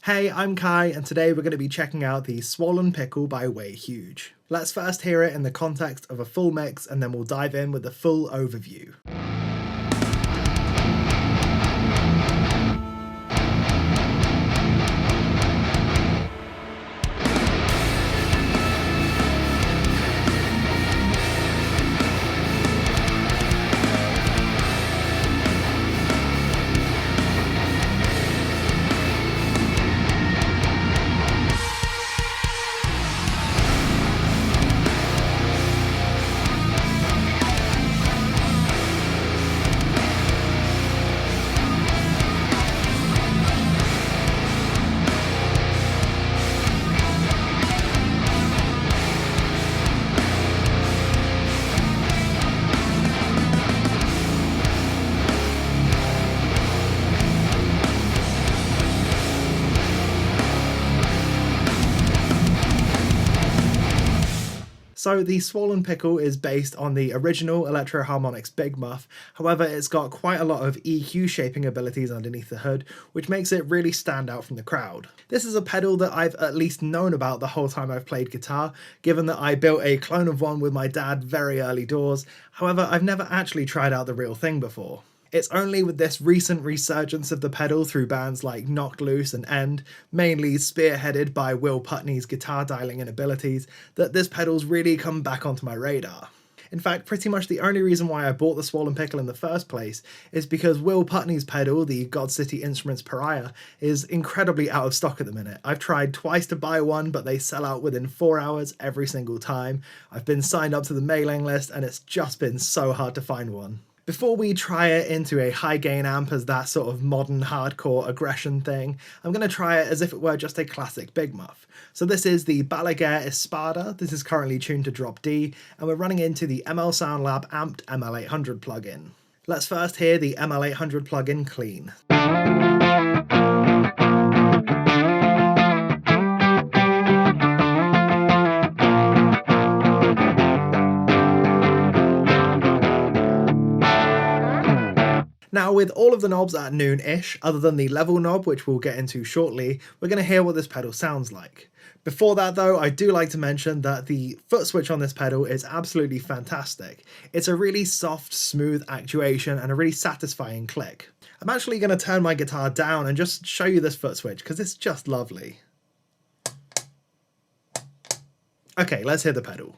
Hey, I'm Kai, and today we're going to be checking out the Swollen Pickle by Way Huge. Let's first hear it in the context of a full mix, and then we'll dive in with the full overview. So the Swollen Pickle is based on the original Electro-Harmonix Big Muff, however it's got quite a lot of EQ shaping abilities underneath the hood, which makes it really stand out from the crowd. This is a pedal that I've at least known about the whole time I've played guitar, given that I built a clone of one with my dad very early doors, however I've never actually tried out the real thing before. It's only with this recent resurgence of the pedal through bands like Knocked Loose and End, mainly spearheaded by Will Putney's guitar dialing and abilities, that this pedal's really come back onto my radar. In fact, pretty much the only reason why I bought the Swollen Pickle in the first place is because Will Putney's pedal, the God City Instruments Pariah, is incredibly out of stock at the minute. I've tried twice to buy one, but they sell out within 4 hours every single time. I've been signed up to the mailing list and it's just been so hard to find one. Before we try it into a high gain amp as that sort of modern hardcore aggression thing, I'm going to try it as if it were just a classic Big Muff. So this is the Balaguer Espada. This is currently tuned to drop D, and we're running into the ML Sound Lab amped ML800 plugin. Let's first hear the ML800 plugin clean. Now, with all of the knobs at noon-ish, other than the level knob, which we'll get into shortly, we're going to hear what this pedal sounds like. Before that though, I do like to mention that the foot switch on this pedal is absolutely fantastic. It's a really soft, smooth actuation and a really satisfying click. I'm actually going to turn my guitar down and just show you this foot switch, because it's just lovely. Okay, let's hear the pedal.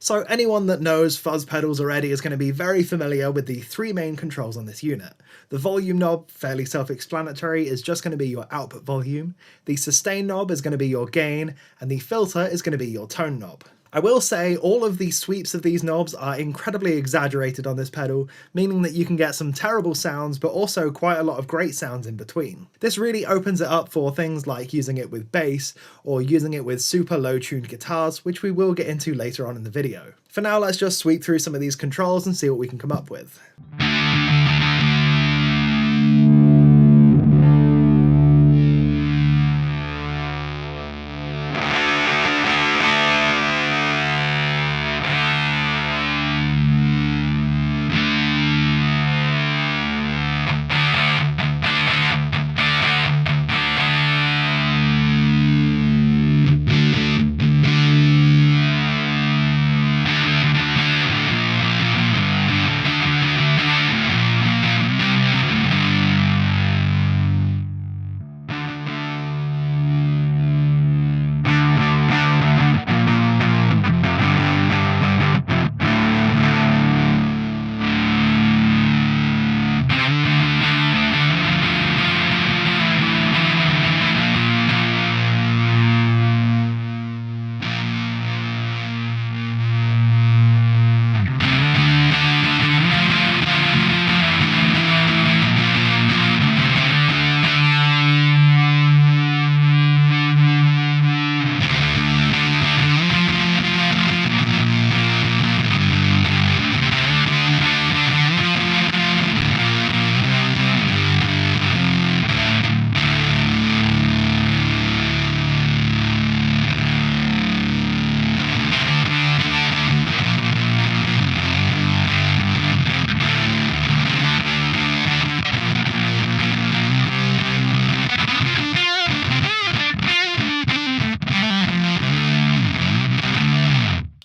So anyone that knows fuzz pedals already is going to be very familiar with the three main controls on this unit. The volume knob, fairly self-explanatory, is just going to be your output volume. The sustain knob is going to be your gain, and the filter is going to be your tone knob. I will say all of the sweeps of these knobs are incredibly exaggerated on this pedal, meaning that you can get some terrible sounds but also quite a lot of great sounds in between. This really opens it up for things like using it with bass or using it with super low tuned guitars, which we will get into later on in the video. For now, let's just sweep through some of these controls and see what we can come up with.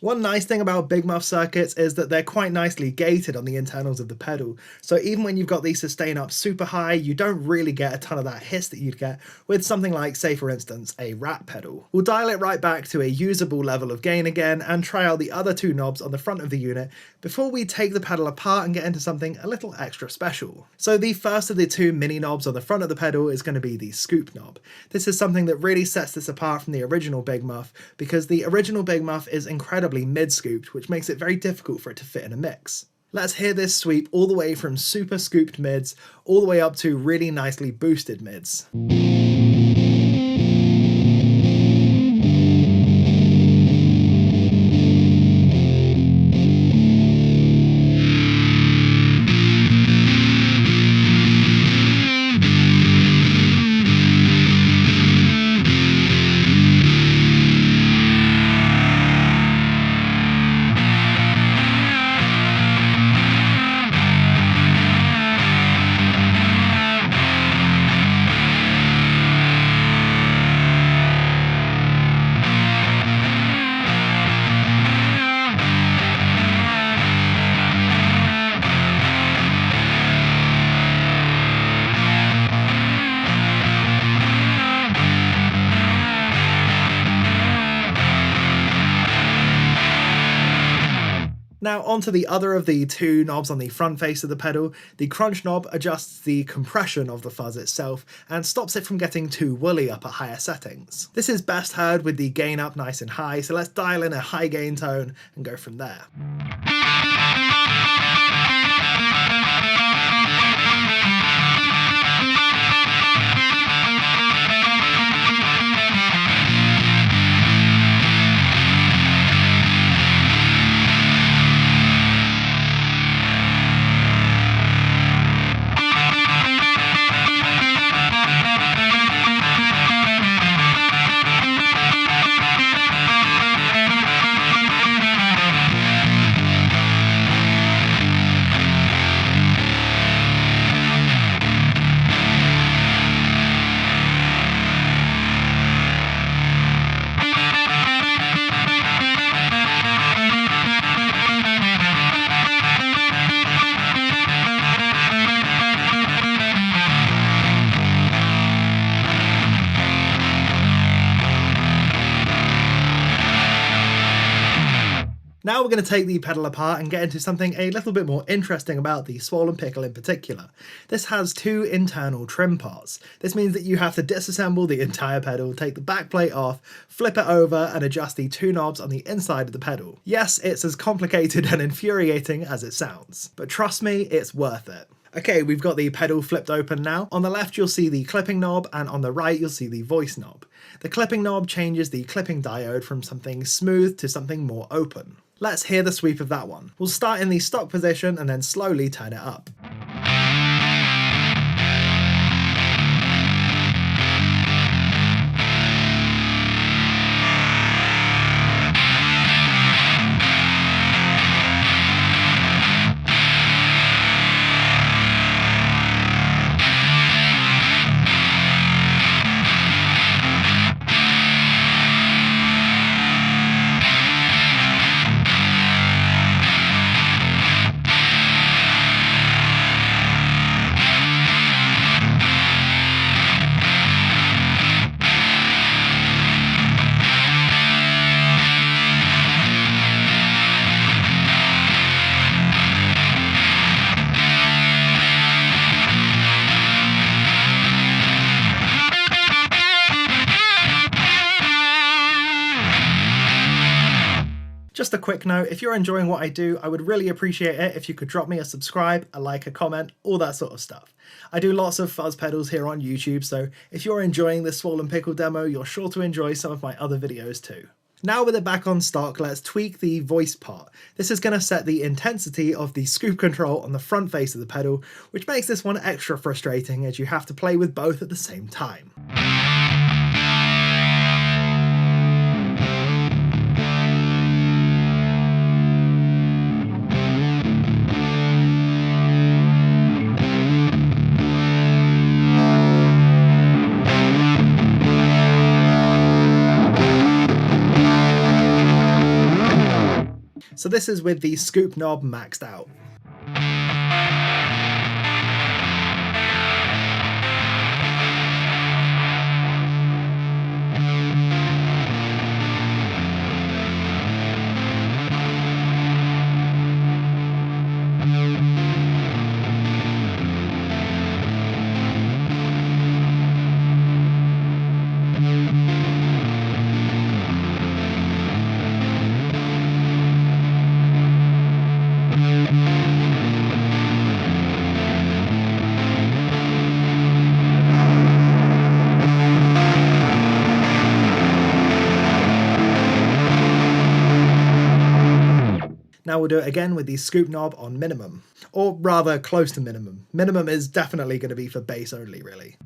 One nice thing about big muff circuits is that they're quite nicely gated on the internals of the pedal, so even when you've got these sustain up super high, you don't really get a ton of that hiss that you'd get with something like, say for instance, a Rat pedal. We'll dial it right back to a usable level of gain again and try out the other two knobs on the front of the unit before we take the pedal apart and get into something a little extra special. So the first of the two mini knobs on the front of the pedal is going to be the scoop knob. This is something that really sets this apart from the original Big Muff, because the original Big Muff is incredibly mid-scooped, which makes it very difficult for it to fit in a mix. Let's hear this sweep all the way from super scooped mids all the way up to really nicely boosted mids. Now onto the other of the two knobs on the front face of the pedal. The crunch knob adjusts the compression of the fuzz itself and stops it from getting too woolly up at higher settings. This is best heard with the gain up nice and high, so let's dial in a high gain tone and go from there. Now we're going to take the pedal apart and get into something a little bit more interesting about the Swollen Pickle in particular. This has two internal trim parts. This means that you have to disassemble the entire pedal, take the back plate off, flip it over and adjust the two knobs on the inside of the pedal. Yes, it's as complicated and infuriating as it sounds, but trust me, it's worth it. Okay, we've got the pedal flipped open now. On the left you'll see the clipping knob and on the right you'll see the voice knob. The clipping knob changes the clipping diode from something smooth to something more open. Let's hear the sweep of that one. We'll start in the stock position and then slowly turn it up. Just a quick note, if you're enjoying what I do, I would really appreciate it if you could drop me a subscribe, a like, a comment, all that sort of stuff. I do lots of fuzz pedals here on YouTube, so if you're enjoying this Swollen Pickle demo, you're sure to enjoy some of my other videos too. Now with it back on stock, let's tweak the voice part. This is going to set the intensity of the scoop control on the front face of the pedal, which makes this one extra frustrating as you have to play with both at the same time. So this is with the scoop knob maxed out. Now we'll do it again with the scoop knob on minimum, or rather close to minimum. Minimum is definitely going to be for bass only, really.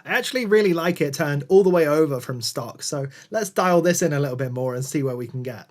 I actually really like it turned all the way over from stock, so let's dial this in a little bit more and see where we can get.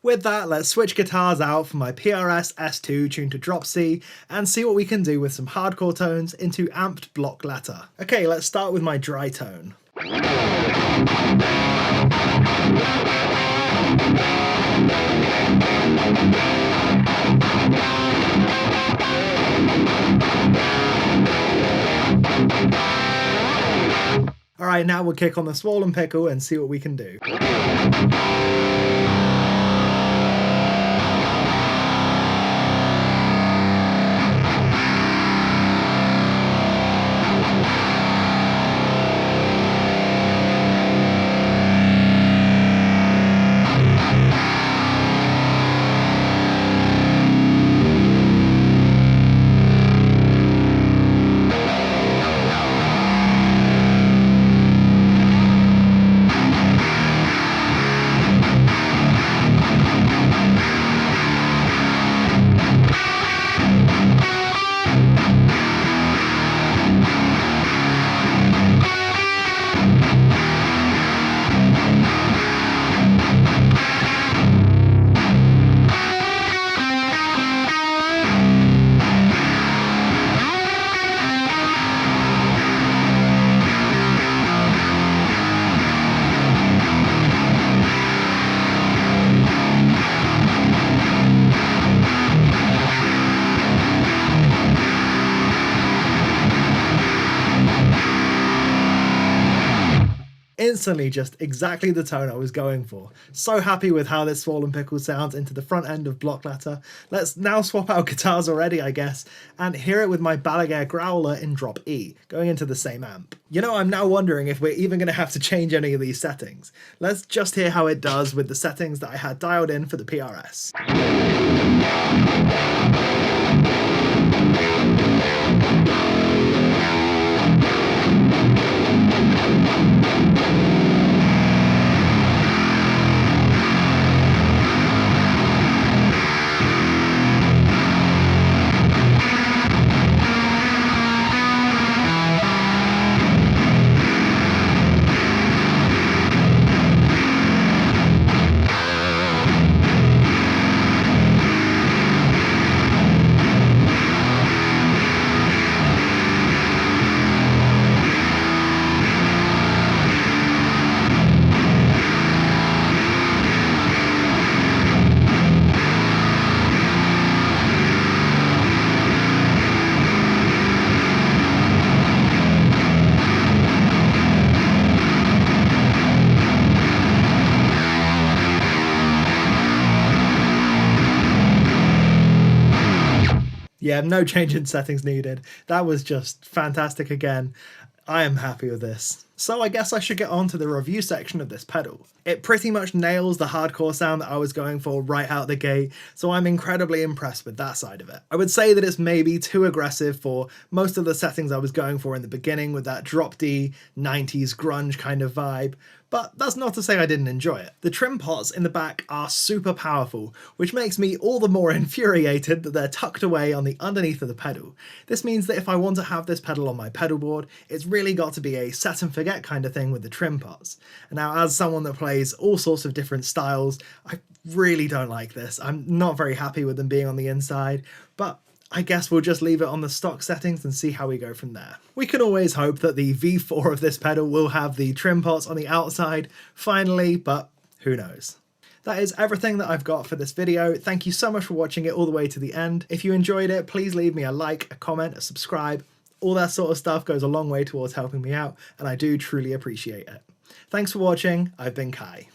With that, let's switch guitars out for my PRS S2 tuned to drop C and see what we can do with some hardcore tones into amped block letter. Okay, let's start with my dry tone. Alright, now we'll kick on the swollen pickle and see what we can do. Instantly just exactly the tone I was going for. So happy with how this swollen pickle sounds into the front end of block letter. Let's now swap out guitars already, I guess, and hear it with my Balaguer growler in drop E, going into the same amp. You know, I'm now wondering if we're even going to have to change any of these settings. Let's just hear how it does with the settings that I had dialed in for the PRS. Yeah, no change in settings needed. That was just fantastic again. I am happy with this. So I guess I should get on to the review section of this pedal. It pretty much nails the hardcore sound that I was going for right out the gate, so I'm incredibly impressed with that side of it. I would say that it's maybe too aggressive for most of the settings I was going for in the beginning with that drop D, 90s grunge kind of vibe, but that's not to say I didn't enjoy it. The trim pots in the back are super powerful, which makes me all the more infuriated that they're tucked away on the underneath of the pedal. This means that if I want to have this pedal on my pedal board, it's really got to be a set and forget kind of thing with the trim pots. And now, as someone that plays all sorts of different styles, I really don't like this. I'm not very happy with them being on the inside, but I guess we'll just leave it on the stock settings and see how we go from there. We can always hope that the V4 of this pedal will have the trim pots on the outside finally, but who knows. That is everything that I've got for this video. Thank you so much for watching it all the way to the end. If you enjoyed it, please leave me a like, a comment, a subscribe. All that sort of stuff goes a long way towards helping me out, and I do truly appreciate it. Thanks for watching. I've been Kai.